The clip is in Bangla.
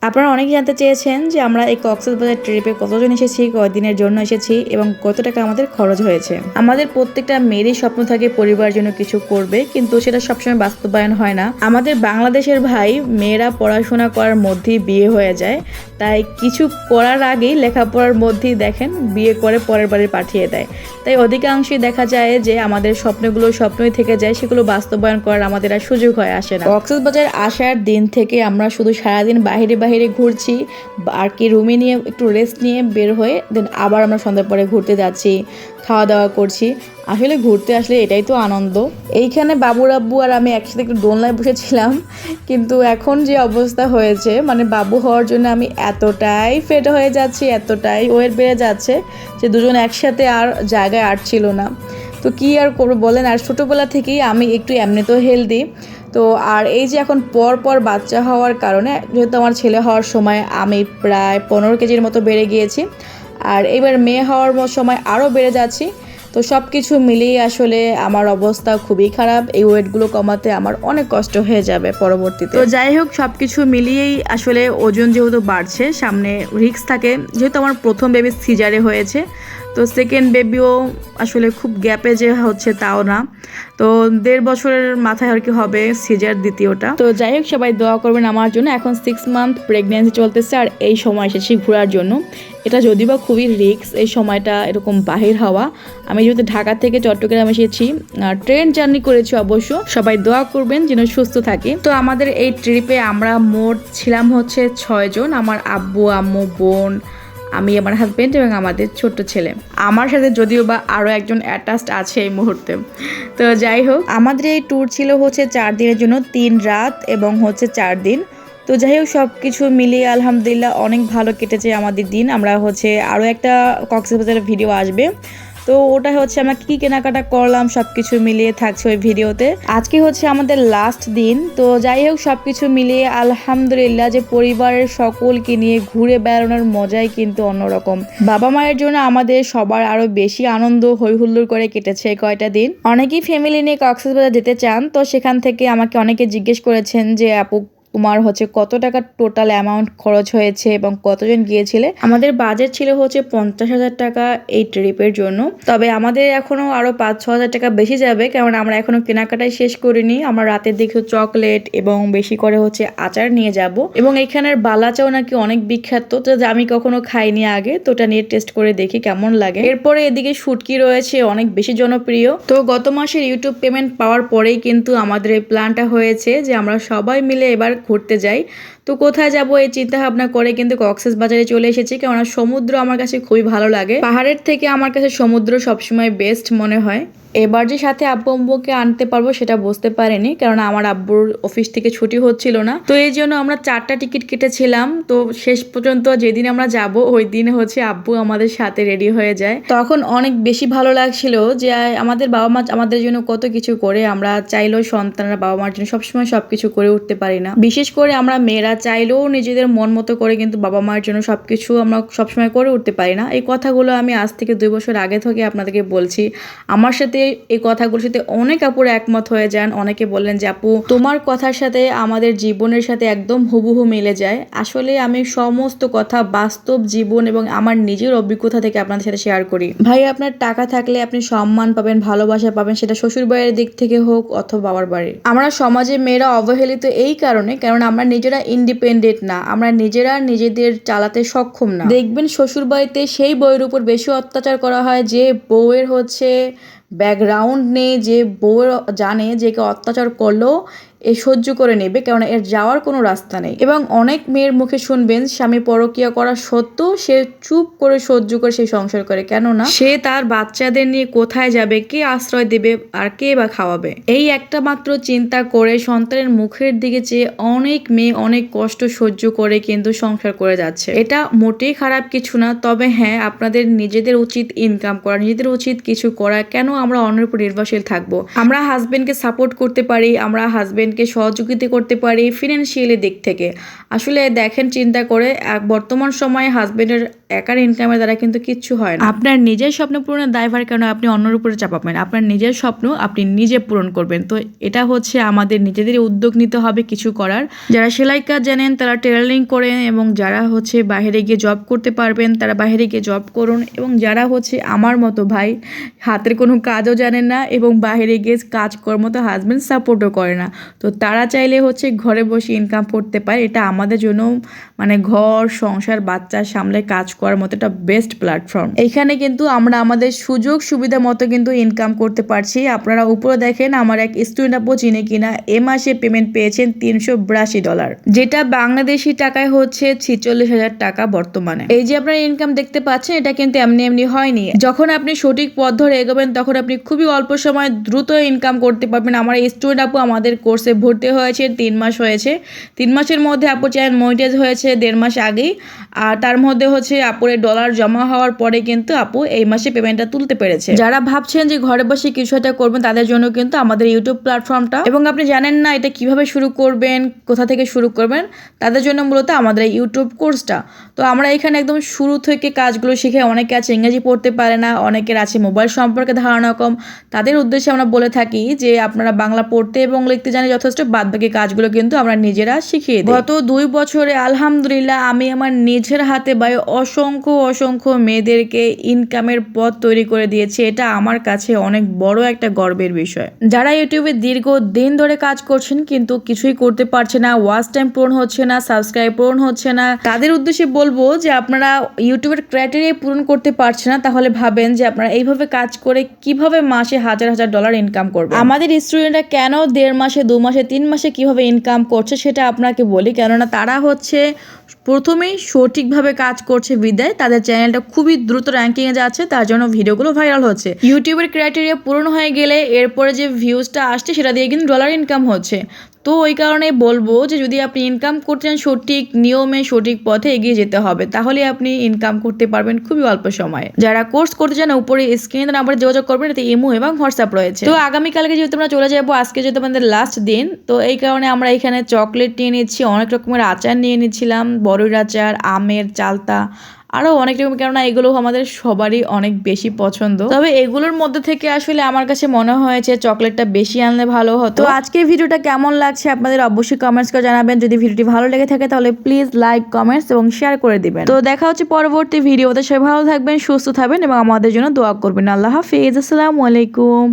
আপনারা অনেকেই জানতে চেয়েছেন যে আমরা এই কক্সবাজার ট্রিপে কতজন এসেছি, কয়দিনের জন্য এসেছি এবং কত টাকা আমাদের খরচ হয়েছে। আমাদের প্রত্যেকটা মেয়েরই স্বপ্ন থাকে পরিবারের জন্য কিছু করবে, কিন্তু সেটা সবসময় বাস্তবায়ন হয় না। আমাদের বাংলাদেশের ভাই মেয়েরা পড়াশোনা করার মধ্যেই বিয়ে হয়ে যায়, তাই কিছু করার আগেই লেখাপড়ার মধ্যেই দেখেন বিয়ে করে পরের বাড়ি পাঠিয়ে দেয়। তাই অধিকাংশই দেখা যায় যে আমাদের স্বপ্নগুলো স্বপ্নই থেকে যায়, সেগুলো বাস্তবায়ন করার আমাদের আর সুযোগ হয়ে আসে না। কক্সবাজার আসার দিন থেকে আমরা শুধু সারাদিন বাইরে বাইরে ঘুরছি, আর কি রুমে নিয়ে একটু রেস্ট নিয়ে বের হয়ে দেন আবার আমরা সন্ধ্যার পরে ঘুরতে যাচ্ছি, খাওয়া দাওয়া করছি। আসলে ঘুরতে আসলে এটাই তো আনন্দ। এইখানে বাবুর আব্বু আর আমি একসাথে একটু দোলনায় বসেছিলাম, কিন্তু এখন যে অবস্থা হয়েছে, মানে বাবু হওয়ার জন্য আমি এতটাই ফেট হয়ে যাচ্ছি, এতটাই ওয়েট বেড়ে যাচ্ছে যে দুজন একসাথে আর জায়গায় আটছিল না। তো কি আর করবো বলেন। আর ছোটোবেলা থেকেই আমি একটু এমনিতেও হেলদি, তো আর এই যে এখন পর বাচ্চা হওয়ার কারণে, যেহেতু আমার ছেলে হওয়ার সময় আমি প্রায় 15 কেজির মতো বেড়ে গিয়েছি, আর এবার মেয়ে হওয়ার সময় আরও বেড়ে যাচ্ছি। তো সব কিছু মিলিয়ে আসলে আমার অবস্থা খুবই খারাপ। এই ওয়েটগুলো কমাতে আমার অনেক কষ্ট হয়ে যাবে পরবর্তীতে। তো যাই হোক, সব কিছু মিলিয়েই আসলে ওজন যেহেতু বাড়ছে, সামনে রিস্ক থাকে। যেহেতু আমার প্রথম বেবি সিজারে হয়েছে, তো সেকেন্ড বেবিও আসলে খুব গ্যাপে যে হচ্ছে তাও না, তো 1.5 বছরের মাথায় আর কি হবে সিজার দ্বিতীয়টা। তো যাই হোক, সবাই দোয়া করবেন আমার জন্য। এখন 6 মান্থ প্রেগনেন্সি চলতেছে, আর এই সময় এসেছি ঘোরার জন্য। এটা যদিও বা খুবই রিস্ক, এই সময়টা এরকম বাহির হওয়া। আমি যেহেতু ঢাকা থেকে চট্টগ্রাম এসেছি, ট্রেন জার্নি করেছি অবশ্য। সবাই দোয়া করবেন যেন সুস্থ থাকি। তো আমাদের এই ট্রিপে আমরা মোট ছিলাম হচ্ছে 6 জন। আমার আব্বু, আম্মু, বোন, আমি, আমার হাজব্যান্ড এবং আমাদের ছোট্ট ছেলে। আমার সাথে যদিও বা আরও একজন অ্যাটাচড আছে এই মুহূর্তে। তো যাই হোক, আমাদের এই ট্যুর ছিল হচ্ছে 4 দিনের জন্য, 3 রাত এবং হচ্ছে 4 দিন। তো যাই হোক, সব কিছু মিলিয়ে আলহামদুলিল্লাহ অনেক ভালো কেটেছে আমাদের দিন। আমরা হচ্ছে আরও একটা কক্সবাজারের ভিডিও আসবে, তো ওটা হচ্ছে আমরা কী কেনাকাটা করলাম সব কিছু মিলিয়ে থাকছে ওই ভিডিওতে। আজকে হচ্ছে আমাদের লাস্ট দিন। তো যাই হোক, সব কিছু মিলিয়ে আলহামদুলিল্লাহ যে পরিবারের সকলকে নিয়ে ঘুরে বেড়ানোর মজাই কিন্তু অন্যরকম। বাবা মায়ের জন্য আমাদের সবার আরও বেশি আনন্দ হই হুল্লোড় করে কেটেছে কয়টা দিন। অনেকেই ফ্যামিলি নিয়ে কক্সবাজার যেতে চান, তো সেখান থেকে আমাকে অনেকে জিজ্ঞেস করেছেন যে আপু তোমার হচ্ছে কত টাকা টোটাল অ্যামাউন্ট খরচ হয়েছে এবং কতজন গিয়েছিলে। আমাদের বাজেট ছিল হচ্ছে 50,000 টাকা এই ট্রিপের জন্য। তবে আমাদের এখনও আরও 5-6 হাজার টাকা বেশি যাবে, কারণ আমরা এখনও কেনাকাটাই শেষ করিনি। আমরা রাতের দিকে চকলেট এবং বেশি করে হচ্ছে আচার নিয়ে যাব, এবং এখানের বালাচাও নাকি অনেক বিখ্যাত, তো আমি কখনো খাইনি আগে, তো ওটা নিয়ে টেস্ট করে দেখি কেমন লাগে। এরপরে এদিকে শুটকি রয়েছে, অনেক বেশি জনপ্রিয়। তো গত মাসের ইউটিউব পেমেন্ট পাওয়ার পরেই কিন্তু আমাদের এই প্ল্যানটা হয়েছে যে আমরা সবাই মিলে এবার ঘুরতে যাই। তো কোথায় যাব এই চিন্তা ভাবনা করে কিন্তু কক্সবাজারে চলে এসেছি, কেননা সমুদ্র আমার কাছে খুবই ভালো লাগে। পাহাড়ের থেকে আমার কাছে সমুদ্র সবসময় বেস্ট মনে হয়। এবার যে সাথে আব্বু আম্মুকে আনতে পারবো সেটা বুঝতে পারিনি, কারণ আমার আব্বুর অফিস থেকে ছুটি হচ্ছিল না। তো এই জন্য আমরা 4টা টিকিট কেটেছিলাম। তো শেষ পর্যন্ত যেদিন আমরা যাব ওই দিন হচ্ছে আব্বু আমাদের সাথে রেডি হয়ে যায়। তখন অনেক বেশি ভালো লাগছিল যে আমাদের বাবা মা আমাদের জন্য কত কিছু করে। আমরা চাইলেও সন্তানরা বাবা মার জন্য সবসময় সবকিছু করে উঠতে পারি না। বিশেষ করে আমরা মেয়েরা চাইলেও নিজেদের মন মতো করে কিন্তু বাবা মার জন্য সবকিছু আমরা সবসময় করে উঠতে পারি না। এই কথাগুলো আমি আজ থেকে 2 বছর আগে থেকে আপনাদেরকে বলছি। আমার সাথে এই কথাগুলোর সাথে অনেক আপুরা একমত হয়ে যান। অনেকে বললেন যে আপু তোমার কথার সাথে আমাদের জীবনের সাথে একদম হুবহু মিলে যায়। আসলে আমি সমস্ত কথা বাস্তব জীবন এবং আমার নিজের অভিজ্ঞতা থেকে আপনাদের সাথে শেয়ার করি। ভাই, আপনার টাকা থাকলে আপনি সম্মান পাবেন, ভালোবাসা পাবেন, সেটা শ্বশুর বাড়ির দিক থেকে হোক অথবা বাবার বাড়ির। আমরা সমাজে মেয়েরা অবহেলিত এই কারণে, কারণ আমরা নিজেরা ইন্ডিপেন্ডেন্ট না, আমরা নিজেরা নিজেদের চালাতে সক্ষম না। দেখবেন শ্বশুর বাড়িতে সেই বউয়ের উপর বেশি অত্যাচার করা হয় যে বউয়ের হচ্ছে ব্যাকগ্রাউন্ড নেই, যে বউ জানে যে কে অত্যাচার করলেও এ সহ্য করে নেবে, কারণ এর যাওয়ার কোনো রাস্তা নেই। এবং অনেক মেয়ের মুখে শুনবেন স্বামী পরকীয়া করা সত্ত্বেও সে চুপ করে সহ্য করে সেই সংসার করে, কেননা সে তার বাচ্চাদের নিয়ে কোথায় যাবে, কে আশ্রয় দেবে আর কে বা খাওয়াবে। এই একটা মাত্র চিন্তা করে সন্তানের মুখের দিকে চেয়ে অনেক মেয়ে অনেক কষ্ট সহ্য করে কিন্তু সংসার করে যাচ্ছে। এটা মোটেই খারাপ কিছু না। তবে হ্যাঁ, আপনাদের নিজেদের উচিত ইনকাম করা, নিজেদের উচিত কিছু করা। কেন আমরা অন্যের উপর নির্ভরশীল থাকবো? আমরা হাজবেন্ডকে সাপোর্ট করতে পারি, আমরা হাজবেন্ড হাজবেন্ডকে সহযোগিতা করতে পারি ফিনান্সিয়ালি দিক থেকে। আসলে দেখেন চিন্তা করে বর্তমান সময়ে হাজবেন্ডের একার ইনকামের দ্বারা কিন্তু কিচ্ছু হয় না। আপনার নিজের স্বপ্ন পূরণের দায়ভার কেন আপনি অন্যের উপরে চাপাবেন? আপনার নিজের স্বপ্ন আপনি নিজে পূরণ করবেন। তো এটা হচ্ছে আমাদের নিজেদের উদ্যোগ নিতে হবে কিছু করার। যারা সেলাই কাজ জানেন তারা টেলারিং করেন, এবং যারা হচ্ছে বাইরে গিয়ে জব করতে পারবেন তারা বাইরে গিয়ে জব করুন, এবং যারা হচ্ছে আমার মতো ভাই হাতের কোনো কাজও জানেন না এবং বাইরে গিয়ে কাজ করার মতো হাজবেন্ড সাপোর্টও করে না, তো তারা চাইলে হচ্ছে ঘরে বসে ইনকাম করতে পারে। এটা আমাদের জন্য মানে ঘর সংসার বাচ্চা সামলে কাজ করার মতো একটা বেস্ট প্ল্যাটফর্ম। এইখানে কিন্তু আমরা আমাদের সুযোগ সুবিধা মতো কিন্তু ইনকাম করতে পারছি। আপনারা উপরে দেখেন আমার এক স্টুডেন্ট আপু চিনে কিনা এ মাসে পেমেন্ট পেয়েছেন $382, যেটা বাংলাদেশি টাকায় হচ্ছে 46,000 টাকা বর্তমানে। এই যে আপনারা ইনকাম দেখতে পাচ্ছেন এটা কিন্তু এমনি এমনি হয়নি। যখন আপনি সঠিক পথ ধরে এগোবেন তখন আপনি খুবই অল্প সময় দ্রুত ইনকাম করতে পারবেন। আমার এই স্টুডেন্ট আপু আমাদের কোর্সে ভর্তি হয়েছে 3 মাস হয়েছে। 3 মাসের মধ্যে আপু চ্যানেল মনিটাইজ হয়েছে 1.5 মাস আগেই, আর তার মধ্যে হচ্ছে আপুর ডলার জমা হওয়ার পরে কিন্তু আপু এই মাসে পেমেন্টটা তুলতে পেরেছে। যারা ভাবছেন যে ঘরে বসে কিছু একটা করবেন তাদের জন্য কিন্তু আমাদের ইউটিউব প্ল্যাটফর্মটা, এবং আপনি জানেন না এটা কিভাবে শুরু করবেন কোথা থেকে শুরু করবেন, তাদের জন্য মূলত আমাদের এই ইউটিউব কোর্সটা। তো আমরা এখানে একদম শুরু থেকে কাজগুলো শিখে, অনেকে আছে ইংরেজি পড়তে পারে না, অনেকের আছে মোবাইল সম্পর্কে ধারণা কম, তাদের উদ্দেশ্যে আমরা বলে থাকি যে আপনারা বাংলা পড়তে এবং লিখতে জানে যথেষ্ট, বাদবাকি কাজগুলো কিন্তু আমরা নিজেরা শিখিয়ে দিই। গত 2 বছরে আলহামদুলিল্লাহ আমি আমার নিজের হাতে বাই অসংখ্য মেয়েদেরকে ইনকামের পথ তৈরি করে দিয়েছি। এটা আমার কাছে অনেক বড় একটা গর্বের বিষয়। যারা ইউটিউবে দীর্ঘ দিন ধরে কাজ করছেন কিন্তু কিছুই করতে পারছে না, ওয়াচ টাইম পূরণ হচ্ছে না, সাবস্ক্রাইব পূরণ হচ্ছে না, তাদের উদ্দেশ্যে বলবো যে আপনারা ইউটিউবের ক্রাইটেরিয়া পূরণ করতে পারছে না, তাহলে ভাবেন যে আপনারা এইভাবে কাজ করে কিভাবে মাসে $1,000 ইনকাম করবেন। আমাদের স্টুডেন্টরা কেন 1.5 মাসে 2 মাসে 3 মাসে কিভাবে ইনকাম করছে সেটা আপনাকে বলি, কেননা তারা হচ্ছে প্রথমেই সঠিকভাবে কাজ করছে বিদায় তাদের চ্যানেলটা খুবই দ্রুত র্যাঙ্কিংয়ে যাচ্ছে, তার জন্য ভিডিওগুলো ভাইরাল হচ্ছে। ইউটিউবের ক্রাইটেরিয়া পূরণ হয়ে গেলে এরপরে যে ভিউজটা আসছে সেটা দিয়ে কিন্তু ডলার ইনকাম হচ্ছে। তো ওই কারণে বলবো যে যদি আপনি ইনকাম করতে চান সঠিক নিয়মে সঠিক পথে এগিয়ে যেতে হবে, তাহলে আপনি ইনকাম করতে পারবেন খুবই অল্প সময়ে। যারা কোর্স করতে চান উপরে স্ক্রিনে নাম্বারে যোগাযোগ করবেন, এতে ইমো এবং হোয়াটসঅ্যাপ রয়েছে। তো আগামীকালকে যেহেতু আমরা চলে যাবো, আজকে যেহেতু আমাদের লাস্ট দিন, তো এই কারণে আমরা এখানে চকলেট নিয়ে নিচ্ছি, অনেক রকমের আচার নিয়ে নিচ্ছিলাম, বড়ির আচার, আমের চালতা, আরও অনেক রকম, কেননা এগুলো আমাদের সবারই অনেক বেশি পছন্দ। তবে এগুলোর মধ্যে থেকে আসলে আমার কাছে মনে হয়েছে চকলেটটা বেশি আনলে ভালো হতো। তো আজকের ভিডিওটা কেমন লাগছে আপনাদের অবশ্যই কমেন্টস করে জানাবেন। যদি ভিডিওটি ভালো লেগে থাকে তাহলে প্লিজ লাইক, কমেন্টস এবং শেয়ার করে দিবেন। তো দেখা হচ্ছে পরবর্তী ভিডিওতে। সবাই ভালো থাকবেন, সুস্থ থাকবেন এবং আমাদের জন্য দোয়া করবেন। আল্লাহ হাফিজ, আসসালামু আলাইকুম।